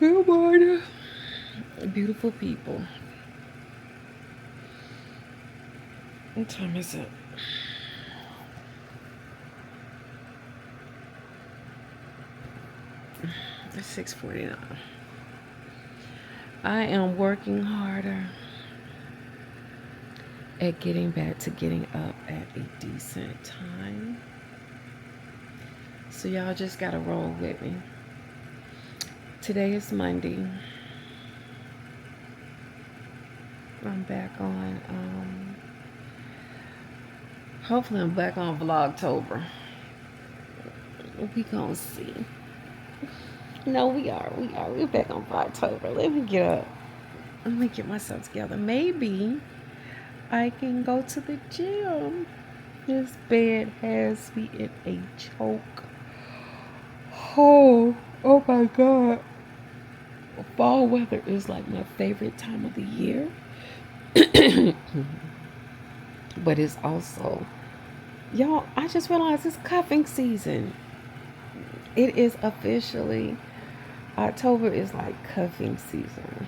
Good morning, beautiful people. What time is it? It's 6:49. I am working harder at getting back to getting up at a decent time. So y'all just gotta roll with me. Today is Monday. I'm back on, hopefully I'm back on VLOG-TOBER. We gonna see. No, we are. We're back on VLOG-TOBER. Let me get up. Let me get myself together. Maybe I can go to the gym. This bed has me in a choke. Oh my God. Fall weather is like my favorite time of the year. But it's also, y'all, I just realized it's cuffing season. It is officially, October is like cuffing season.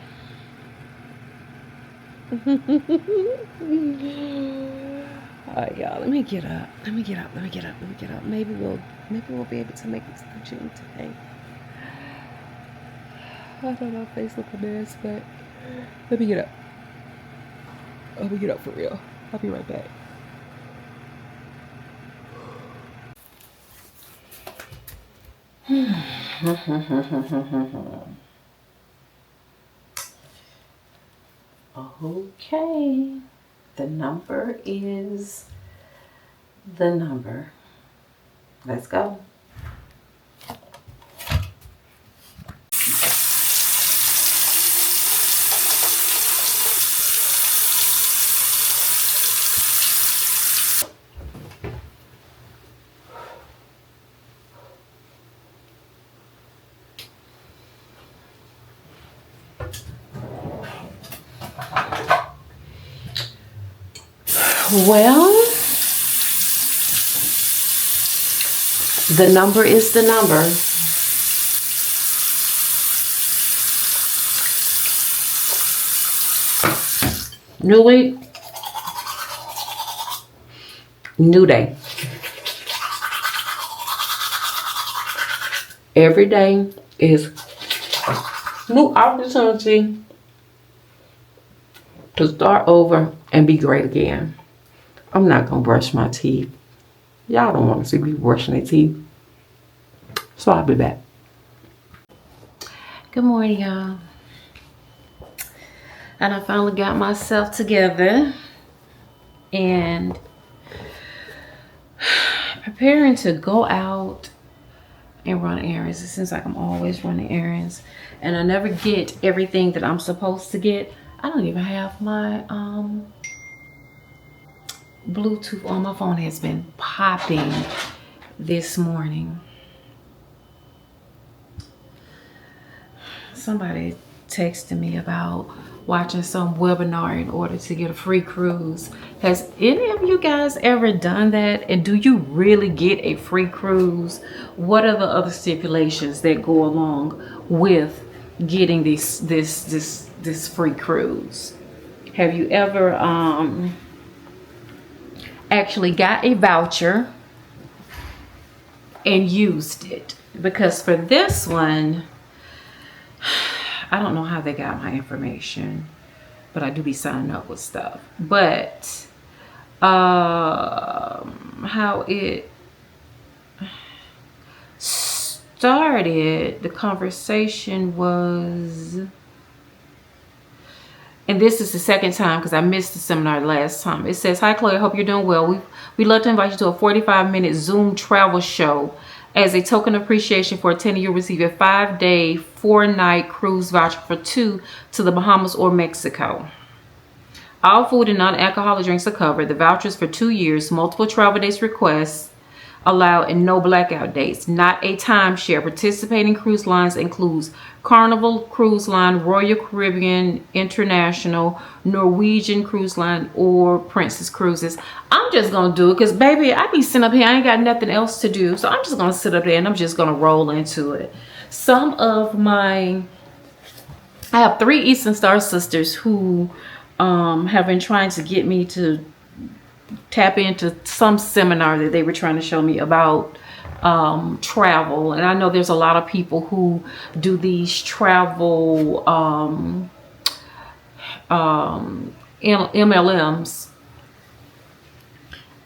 Alright, y'all, let me get up. Maybe we'll be able to make it to the gym today. I don't know if face look a mess, but let me get up. Let me get up for real. I'll be right back. Okay, the number is the number. Let's go. Well, the number is the number. New week, new day. Every day is new opportunity to start over and be great again. I'm not gonna brush my teeth. Y'all don't want to see me brushing their teeth. So I'll be back. Good morning, y'all. And I finally got myself together and preparing to go out and run errands. It seems like I'm always running errands and I never get everything that I'm supposed to get. I don't even have my Bluetooth on. My phone has been popping this morning. Somebody texted me about watching some webinar in order to get a free cruise. Has any of you guys ever done that? And do you really get a free cruise? What are the other stipulations that go along with getting this free cruise? Have you ever actually got a voucher and used it? Because for this one, I don't know how they got my information, but I do be signing up with stuff. But how it started, the conversation was, and this is the second time because I missed the seminar last time. It says, "Hi Chloe, I hope you're doing well. We'd love to invite you to a 45-minute Zoom travel show. As a token of appreciation for attending, you'll receive a 5-day, 4-night cruise voucher for 2 to the Bahamas or Mexico. All food and non-alcoholic drinks are covered. The vouchers for 2 years, multiple travel days requests allowed, and no blackout dates. Not a timeshare. Participating cruise lines includes Carnival Cruise Line, Royal Caribbean International, Norwegian Cruise Line, or Princess Cruises." I'm just gonna do it because baby, I be sitting up here, I ain't got nothing else to do, so I'm just gonna sit up there and I'm just gonna roll into it. Some of my I have 3 Eastern Star sisters who have been trying to get me to tap into some seminar that they were trying to show me about travel. And I know there's a lot of people who do these travel MLMs.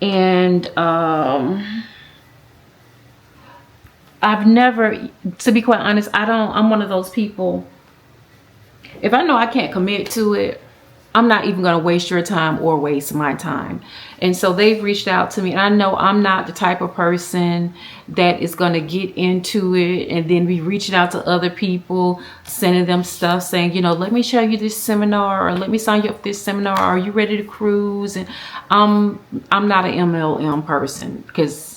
And I've never, to be quite honest, I'm one of those people, if I know I can't commit to it, I'm not even going to waste your time or waste my time. And so they've reached out to me, and I know I'm not the type of person that is going to get into it and then be reaching out to other people, sending them stuff saying, you know, let me show you this seminar, or let me sign you up for this seminar. Are you ready to cruise? And I'm not an MLM person, because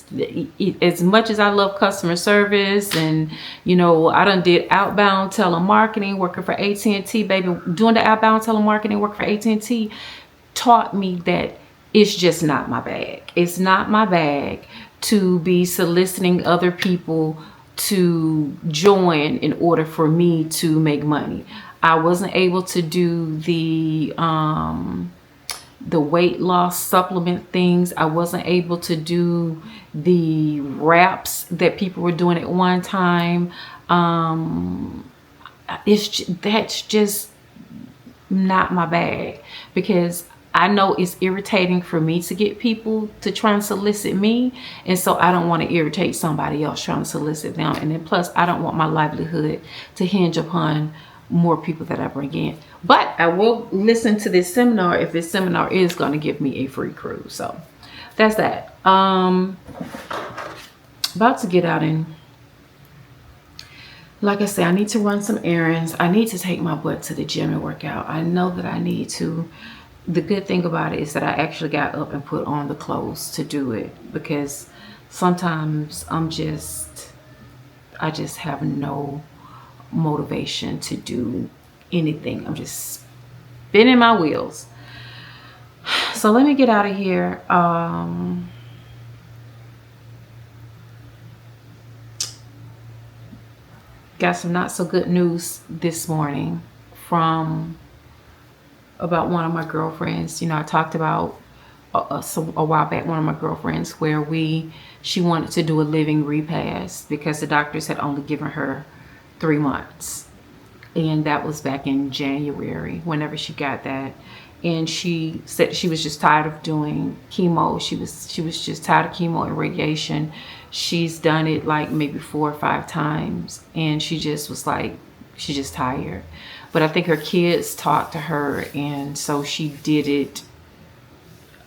as much as I love customer service, and you know, I done did outbound telemarketing working for AT&T, baby. Doing the outbound telemarketing working for AT&T taught me that it's just not my bag. It's not my bag to be soliciting other people to join in order for me to make money. I wasn't able to do the weight loss supplement things. I wasn't able to do the wraps that people were doing at one time. That's just not my bag, because I know it's irritating for me to get people to try and solicit me, and so I don't want to irritate somebody else trying to solicit them. And then plus, I don't want my livelihood to hinge upon more people that I bring in. But I will listen to this seminar if this seminar is going to give me a free cruise. So that's that. About to get out, and like I said, I need to run some errands. I need to take my butt to the gym and work out. I know that I need to. The good thing about it is that I actually got up and put on the clothes to do it, because sometimes I just have no motivation to do anything. I'm just spinning my wheels. So let me get out of here. Got some not so good news this morning about one of my girlfriends. You know, I talked about a while back, one of my girlfriends, where she wanted to do a living repass because the doctors had only given her 3 months. And that was back in January, whenever she got that. And she said she was just tired of doing chemo. She was just tired of chemo and radiation. She's done it like maybe 4 or 5 times. And she just was like, she's just tired. But I think her kids talked to her, and so she did it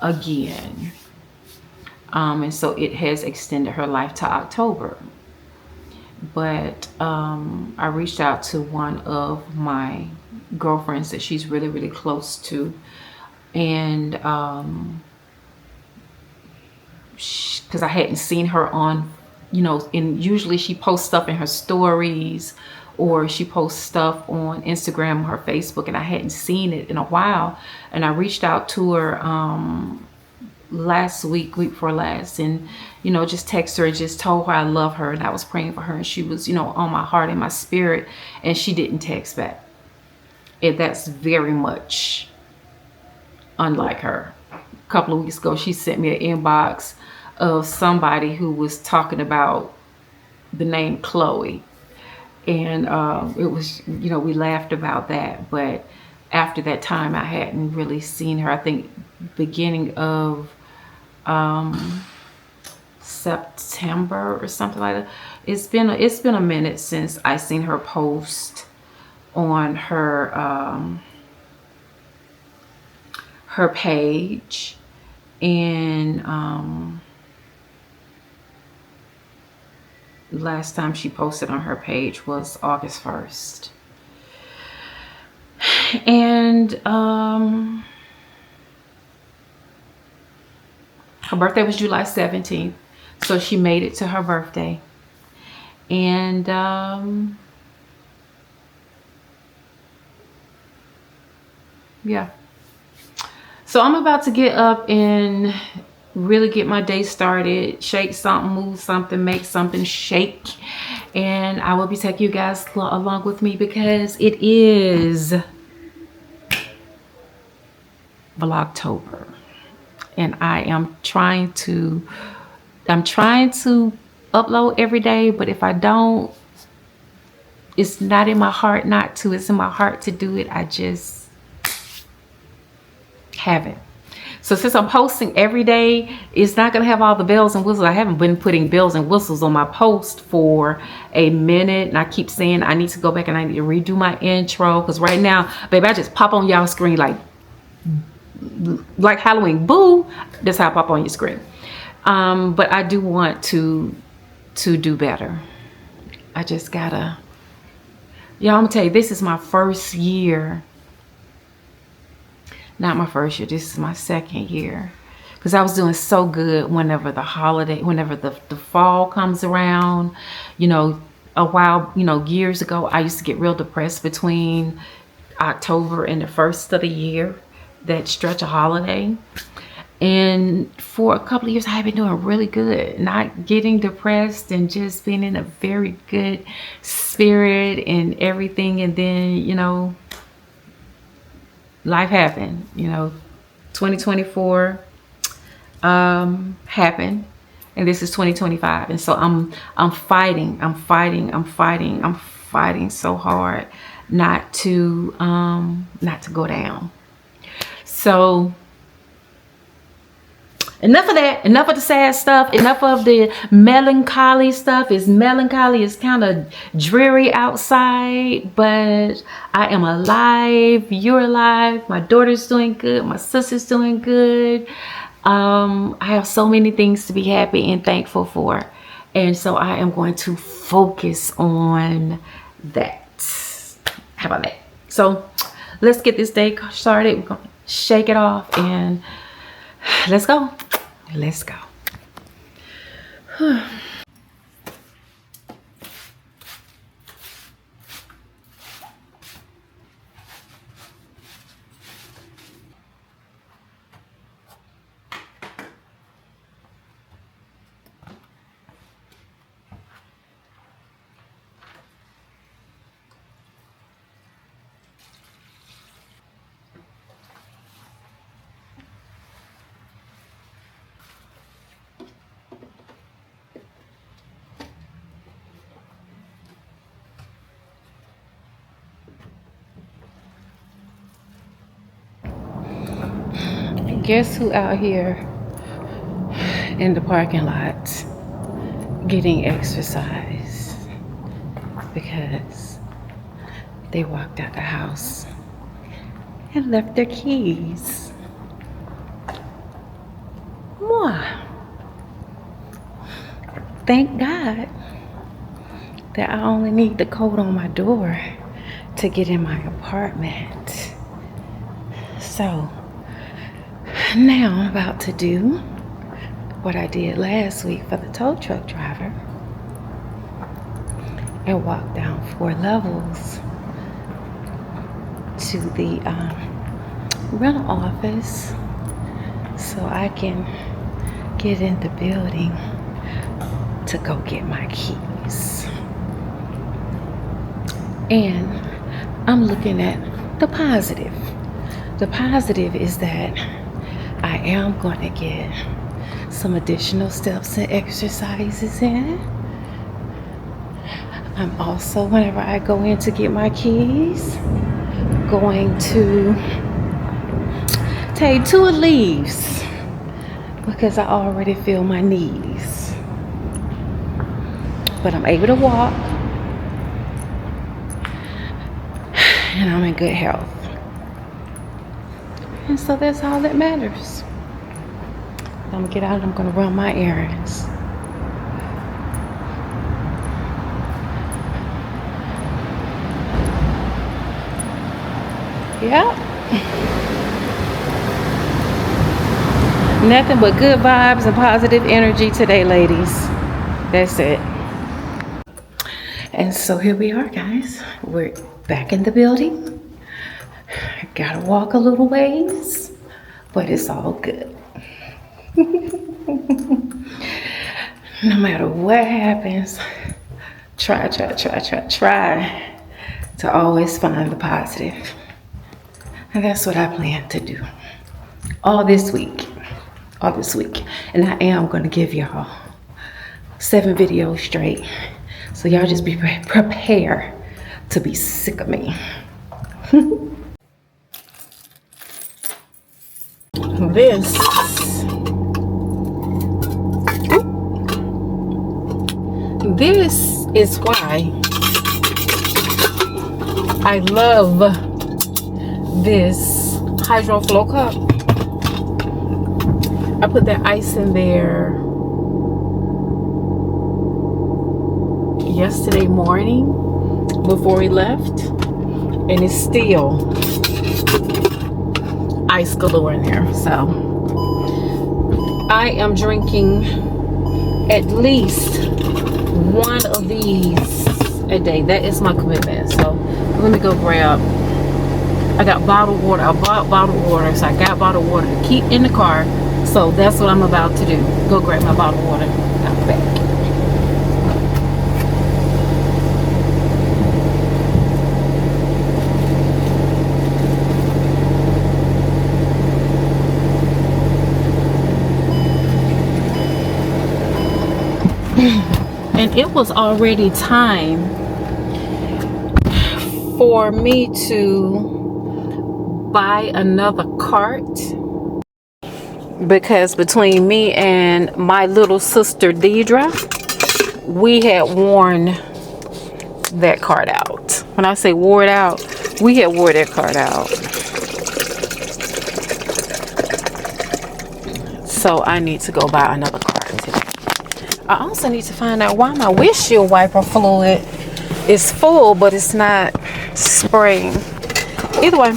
again. And so it has extended her life to October. But I reached out to one of my girlfriends that she's really, really close to. And because I hadn't seen her on, you know, and usually she posts stuff in her stories, or she posts stuff on Instagram or her Facebook, and I hadn't seen it in a while. And I reached out to her last week before last, and you know, just text her and just told her I love her, and I was praying for her, and she was, you know, on my heart and my spirit, and she didn't text back. And that's very much unlike her. A couple of weeks ago, she sent me an inbox of somebody who was talking about the name Chloe. And it was, you know, we laughed about that. But after that time, I hadn't really seen her. I think beginning of September or something like that. It's been a minute since I seen her post on her her page. And last time she posted on her page was August 1st. And her birthday was July 17th. So she made it to her birthday. And yeah. So I'm about to get up and really get my day started, shake something, move something, make something shake, And I will be taking you guys along with me because it is VLOG-TOBER. And I'm trying to upload every day, but if I don't, it's not in my heart not to. It's in my heart to do it. I just haven't. So since I'm posting every day, it's not gonna have all the bells and whistles. I haven't been putting bells and whistles on my post for a minute, and I keep saying I need to go back and I need to redo my intro, because right now, baby, I just pop on y'all's screen like Halloween. Boo! That's how I pop on your screen. But I do want to do better. I just gotta. Y'all, I'm gonna tell you, this is my first year. Not my first year, this is my second year. Because I was doing so good whenever the holiday, whenever the fall comes around. You know, a while, you know, years ago, I used to get real depressed between October and the first of the year, that stretch of holiday. And for a couple of years, I have been doing really good, not getting depressed and just being in a very good spirit and everything. And then, you know, life happened. You know, 2024 happened, and this is 2025. And so I'm fighting so hard not to go down. So enough of that, enough of the sad stuff, enough of the melancholy stuff. It's melancholy, it's kind of dreary outside, but I am alive, you're alive, my daughter's doing good, my sister's doing good. I have so many things to be happy and thankful for. And so I am going to focus on that. How about that? So let's get this day started. We're gonna shake it off and let's go. Let's go. Guess who out here in the parking lot getting exercise? Because they walked out the house and left their keys. Moi. Thank God that I only need the code on my door to get in my apartment. So now I'm about to do what I did last week for the tow truck driver and walk down 4 levels to the rental office so I can get in the building to go get my keys. And I'm looking at the positive. The positive is that I am going to get some additional steps and exercises in. I'm also, whenever I go in to get my keys, going to take 2 leaves because I already feel my knees. But I'm able to walk and I'm in good health. And so that's all that matters. I'm gonna get out and I'm gonna run my errands. Yep. Nothing but good vibes and positive energy today, ladies. That's it. And so here we are, guys. We're back in the building. I gotta walk a little ways, but it's all good. No matter what happens, Try to always find the positive. And that's what I plan to do all this week. And I am gonna give y'all 7 videos straight. So y'all just be prepared to be sick of me. This is why I love this Hydro Flow cup. I put that ice in there yesterday morning before we left, and it's still ice galore in there. So I am drinking at least one of these a day. That is my commitment. So let me go grab, I got bottled water. I bought bottled water, so I got bottled water to keep in the car. So that's what I'm about to do. Go grab my bottled water. I'm back. And it was already time for me to buy another cart, because between me and my little sister Deidre, we had worn that cart out. When I say wore it out, we had wore that cart out. So I need to go buy another cart today. I also need to find out why my windshield wiper fluid is full, but it's not spraying. Either way,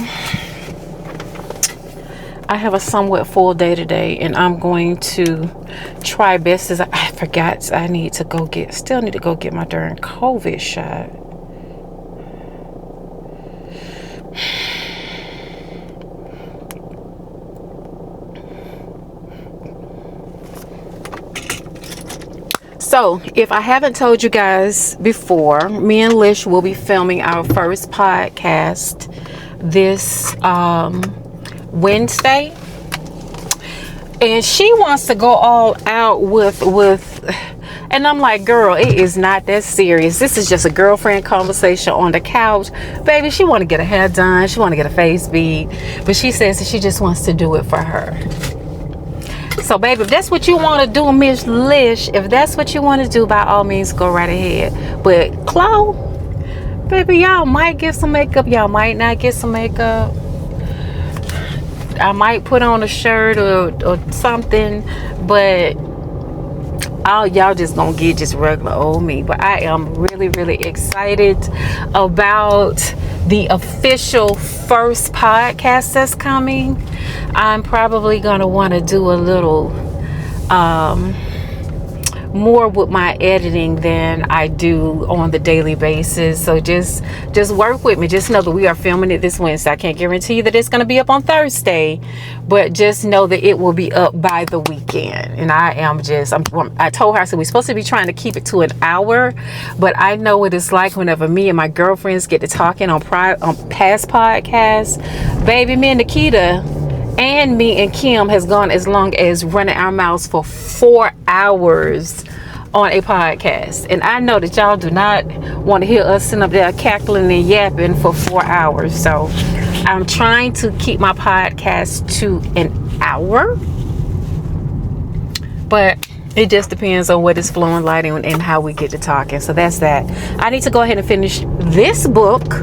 I have a somewhat full day today, and I'm going to try best as I forgot. I need to go get, still need to go get my darn COVID shot. So, if I haven't told you guys before, me and Lish will be filming our first podcast this Wednesday. And she wants to go all out with, and I'm like, girl, it is not that serious. This is just a girlfriend conversation on the couch. Baby, she want to get her hair done. She want to get a face beat. But she says that she just wants to do it for her. So, baby, if that's what you want to do, Miss Lish, if that's what you want to do, by all means, go right ahead. But Chloe, baby, y'all might get some makeup. Y'all might not get some makeup. I might put on a shirt or something. But all y'all just gonna get just regular old me. But I am really, really excited about the official first podcast that's coming. I'm probably gonna want to do a little more with my editing than I do on the daily basis. So just work with me. Just know that we are filming it this Wednesday. I can't guarantee you that it's going to be up on Thursday, but just know that it will be up by the weekend. And I told her, I said, we're supposed to be trying to keep it to an hour, but I know what it's like whenever me and my girlfriends get to talking on past podcasts. Baby, me and Nikita and me and Kim has gone as long as running our mouths for 4 hours on a podcast. And I know that y'all do not want to hear us sitting up there cackling and yapping for 4 hours. So I'm trying to keep my podcast to an hour. But it just depends on what is flowing like and how we get to talking. So that's that. I need to go ahead and finish this book.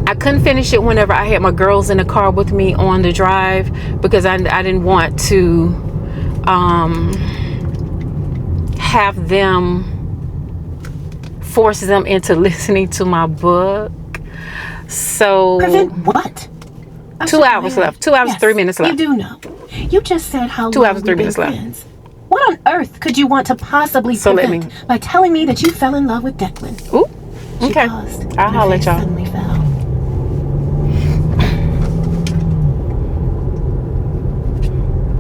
I couldn't finish it whenever I had my girls in the car with me on the drive, because I didn't want to have them, force them into listening to my book. So prevent what? 2 hours left. 2 hours, yes, 3 minutes left. You do know. You just said how 2 hours, 3 minutes left. Friends. What on earth could you want to possibly prevent by telling me that you fell in love with Declan? Ooh, okay. I'll holler at y'all. Suddenly fell.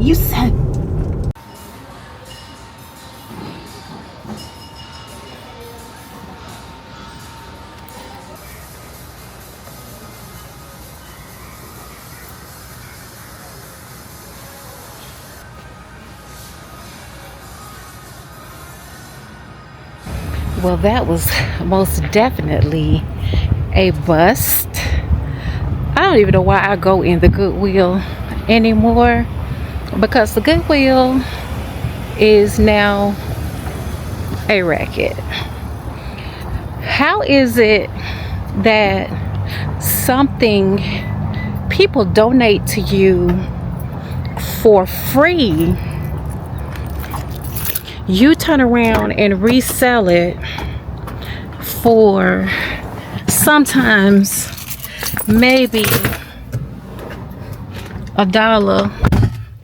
You said Well, that was most definitely a bust. I don't even know why I go in the Goodwill anymore, because the Goodwill is now a racket. How is it that something people donate to you for free, you turn around and resell it for sometimes maybe $1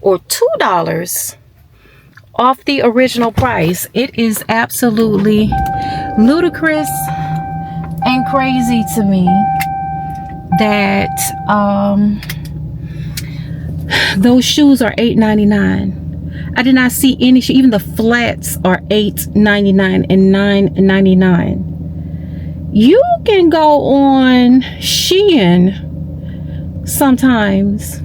or $2 off the original price? It is absolutely ludicrous and crazy to me that those shoes are $8.99. I did not see any shoe. Even the flats are $8.99 and $9.99. You can go on Shein sometimes.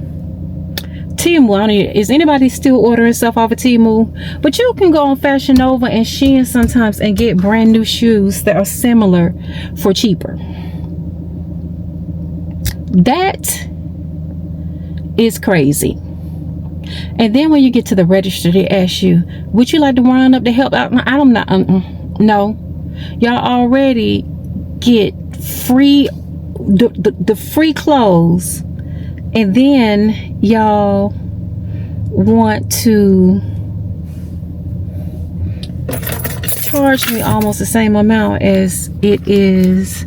Temu, I don't know, is anybody still ordering stuff off of Temu? But you can go on Fashion Nova and Shein sometimes and get brand new shoes that are similar for cheaper. That is crazy. And then when you get to the register, they ask you, would you like to run up to help out? I'm not, no. Y'all already get free, the free clothes, and then y'all want to charge me almost the same amount as it is,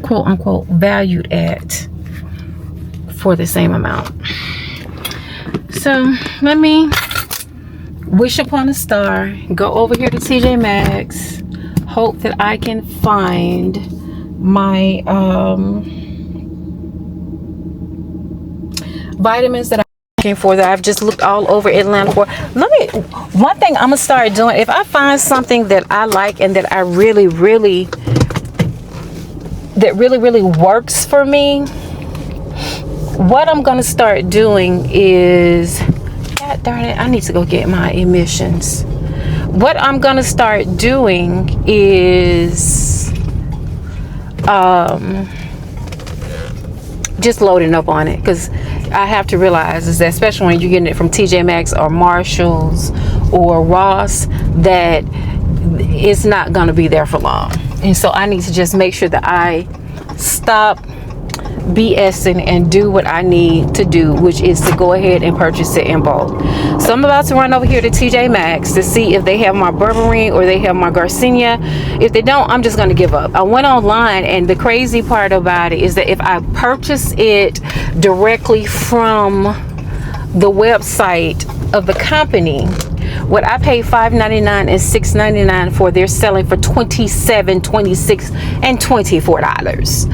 quote unquote, valued at for the same amount. So let me wish upon a star, go over here to TJ Maxx, hope that I can find my vitamins that I'm looking for, that I've just looked all over Atlanta for. One thing I'm gonna start doing, if I find something that I like and that I really works for me, what I'm gonna start doing is, God darn it, I need to go get my emissions. What I'm gonna start doing is just loading up on it, because I have to realize is that, especially when you're getting it from TJ Maxx or Marshalls or Ross, that it's not gonna be there for long. And so I need to just make sure that I stop BSing and do what I need to do, which is to go ahead and purchase it in bulk. So I'm about to run over here to TJ Maxx to see if they have my berberine or they have my Garcinia. If they don't, I'm just going to give up. I went online, and the crazy part about it is that if I purchase it directly from the website of the company, what I paid $5.99 and $6.99 for, they're selling for $27, $26, and $24.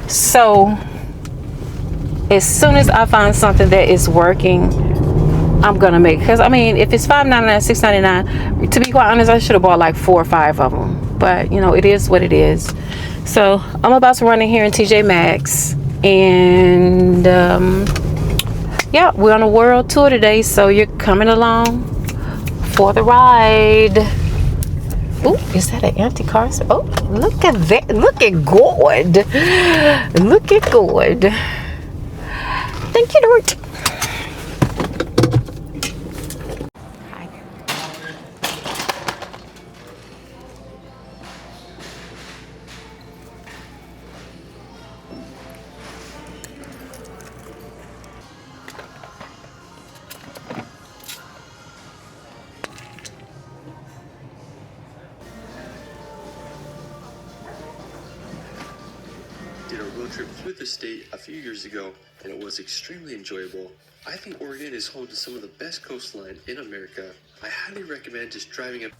So as soon as I find something that is working, I'm gonna make, because I mean, if it's $5.99, $6.99, to be quite honest, I should have bought like 4 or 5 of them, but you know, it is what it is. So I'm about to run in here in TJ Maxx, and yeah, we're on a world tour today, so you're coming along for the ride. Oh, is that an empty car? Oh, look at that. Look at good. Look at good. Thank you, Dirt. Did a road trip through the state a few years ago, and it was extremely enjoyable. I think Oregon is home to some of the best coastline in America. I highly recommend just driving up